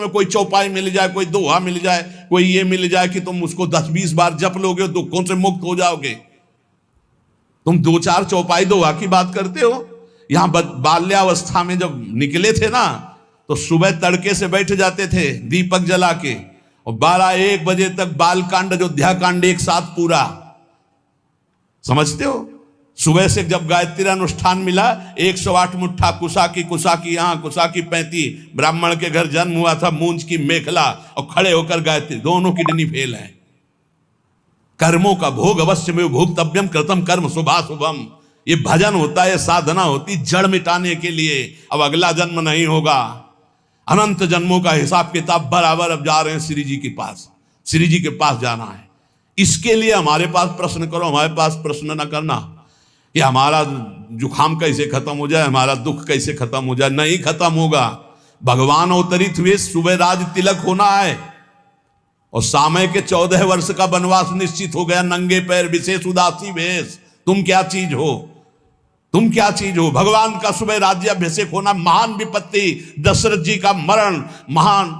तुम्हें कोई चौपाई मिल जाए, कोई दोहा मिल जाए, कोई ये मिल जाए कि तुम उसको 10-20 बार जप लोगे, दुखों से मुक्त हो जाओगे। तुम 2-4 चौपाई दोहा की बात करते हो। यहां बाल्यावस्था में जब निकले थे ना, तो सुबह तड़के से बैठ जाते थे दीपक जला के, और 12-1 बजे तक बालकांड अयोध्या कांड एक साथ पूरा। समझते हो? सुबह से जब गायत्री अनुष्ठान मिला, 108 मुट्ठा कुसा की यहां, कुसा की 35, ब्राह्मण के घर जन्म हुआ था, मूंज की मेखला, और खड़े होकर गायत्री, दोनों किडनी फेल है। कर्मों का भोग अवश्य में भोक्तव्यम कृतम कर्म शुभाशुभम। ये भजन होता है, साधना होती जड़ मिटाने के लिए। अब अगला जन्म नहीं होगा, अनंत जन्मों का हिसाब किताब बराबर। अब जा रहे हैं श्री जी के पास, श्री जी के पास जाना है। इसके लिए हमारे पास प्रश्न करो, हमारे पास प्रश्न न करना कि हमारा जुखाम कैसे खत्म हो जाए, हमारा दुख कैसे खत्म हो जाए। नहीं खत्म होगा। भगवान अवतरित हुए, सुबह राज तिलक होना है, और सामय के 14 वर्ष का वनवास निश्चित हो गया। नंगे पैर विशेष उदासी वेश, तुम क्या चीज हो, तुम क्या चीज हो। भगवान का सुबह राज्याभिषेक होना, महान विपत्ति, दशरथ जी का मरण, महान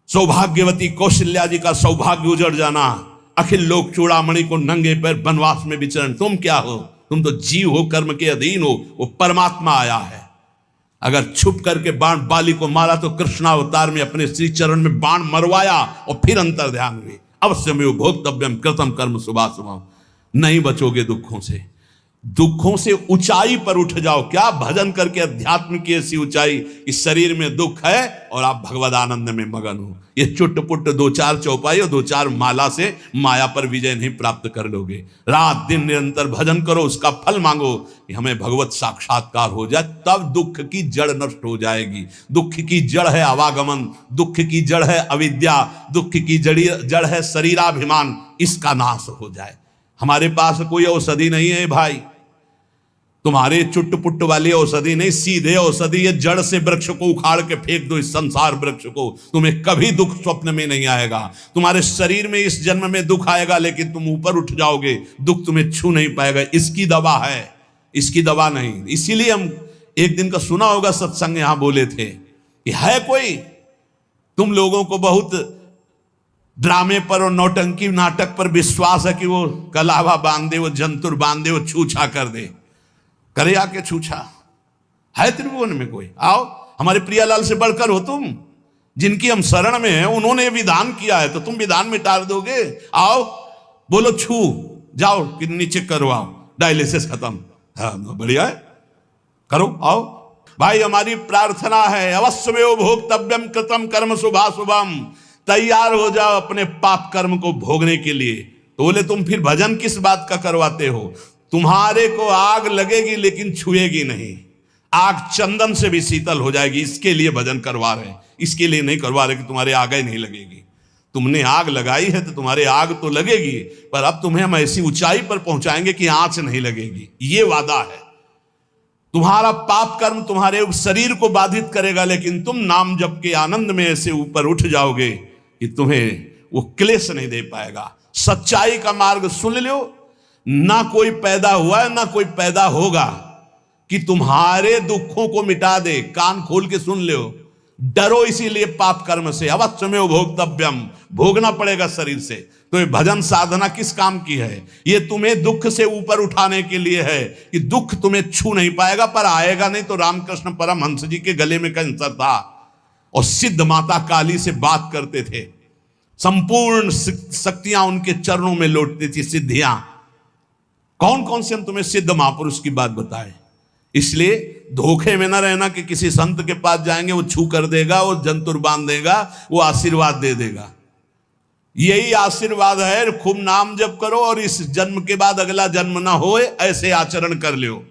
सौभाग्यवती कौशल्या जी का सौभाग्य उजड़ जाना, अखिल लोक चूड़ामणि को नंगे पैर वनवास में विचरण। तुम क्या हो? तुम तो जीव हो, कर्म के अधीन हो। वो परमात्मा आया है। अगर छुप करके बाण बाली को मारा, तो कृष्णावतार में अपने श्री चरण में बाण मरवाया, और फिर अंतर ध्यान हुए। अवश्य में भोक्तव्यम कृतम कर्म शुभाशुभम। नहीं बचोगे दुखों से। दुखों से ऊंचाई पर उठ जाओ। क्या भजन करके अध्यात्म की ऐसी ऊंचाई, इस शरीर में दुख है और आप भगवद आनंद में मगन हो। ये चुट पुट 2-4 चौपाई और 2-4 माला से माया पर विजय नहीं प्राप्त कर लोगे। रात दिन निरंतर भजन करो, उसका फल मांगो कि हमें भगवत साक्षात्कार हो जाए, तब दुख की जड़ नष्ट हो जाएगी। दुख की जड़ है आवागमन, दुख की जड़ है अविद्या, दुख की जड़ है शरीराभिमान। इसका नाश हो जाए। हमारे पास कोई औषधि नहीं है भाई, तुम्हारे चुट पुट वाली औषधि नहीं, सीधे औषधि है। जड़ से वृक्ष को उखाड़ के फेंक दो, इस संसार वृक्ष को, तुम्हें कभी दुख स्वप्न में नहीं आएगा। तुम्हारे शरीर में इस जन्म में दुख आएगा, लेकिन तुम ऊपर उठ जाओगे, दुख तुम्हें छू नहीं पाएगा। इसकी दवा है, इसकी दवा नहीं। इसीलिए हम एक दिन का सुना होगा सत्संग, यहां बोले थे कि है कोई, तुम लोगों को बहुत ड्रामे पर और नौटंकी नाटक पर विश्वास है कि वो कलावा बांध दे, वो जंतुर बांध दे, वो छूछा कर दे। करे आके छूछा है त्रिभुवन में कोई? आओ, हमारे प्रियालाल से बढ़कर हो तुम। जिनकी हम शरण में हैं, उन्होंने विधान किया है, तो तुम विधान मिटा दोगे? आओ, बोलो छू जाओ, किडनी चेक करवाओ, डायलिसिस खत्म। हाँ, बढ़िया है, करो, आओ भाई। हमारी प्रार्थना है, अवश्य में भोक्तव्यम कृतम कर्म शुभाशुभम। तैयार हो जाओ अपने पाप कर्म को भोगने के लिए। तो बोले तुम फिर भजन किस बात का करवाते हो? तुम्हारे को आग लगेगी लेकिन छुएगी नहीं। आग चंदन से भी शीतल हो जाएगी, इसके लिए भजन करवा रहे हैं। इसके लिए नहीं करवा रहे कि तुम्हारे आग ही नहीं लगेगी। तुमने आग लगाई है तो तुम्हारे आग तो लगेगी, पर अब तुम्हें हम ऐसी ऊंचाई पर पहुंचाएंगे कि आंच नहीं लगेगी। ये वादा है। तुम्हारा पाप कर्म तुम्हारे शरीर को बाधित करेगा, लेकिन तुम नाम जप के आनंद में ऐसे ऊपर उठ जाओगे कि तुम्हें वो क्लेश नहीं दे पाएगा। सच्चाई का मार्ग सुन लो। ना कोई पैदा हुआ है, ना कोई पैदा होगा कि तुम्हारे दुखों को मिटा दे। कान खोल के सुन लो। डरो इसीलिए पाप कर्म से। अवश्य में भोक्तव्यम, भोगना पड़ेगा शरीर से। तो ये भजन साधना किस काम की है? ये तुम्हें दुख से ऊपर उठाने के लिए है कि दुख तुम्हें छू नहीं पाएगा, पर आएगा नहीं। तो रामकृष्ण परमहंस जी के गले में कैंसर था और सिद्ध माता काली से बात करते थे। संपूर्ण शक्तियां उनके चरणों में लौटती थी, सिद्धियां। कौन कौन से हम तुम्हें सिद्ध महापुरुष की बात बताएं। इसलिए धोखे में ना रहना कि किसी संत के पास जाएंगे, वो छू कर देगा, वो जंतुर बांध देगा, वो आशीर्वाद दे देगा। यही आशीर्वाद है, खूब नाम जप करो और इस जन्म के बाद अगला जन्म ना होए, ऐसे आचरण कर लो,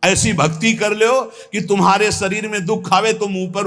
ऐसी भक्ति कर लो कि तुम्हारे शरीर में दुख आवे तुम ऊपर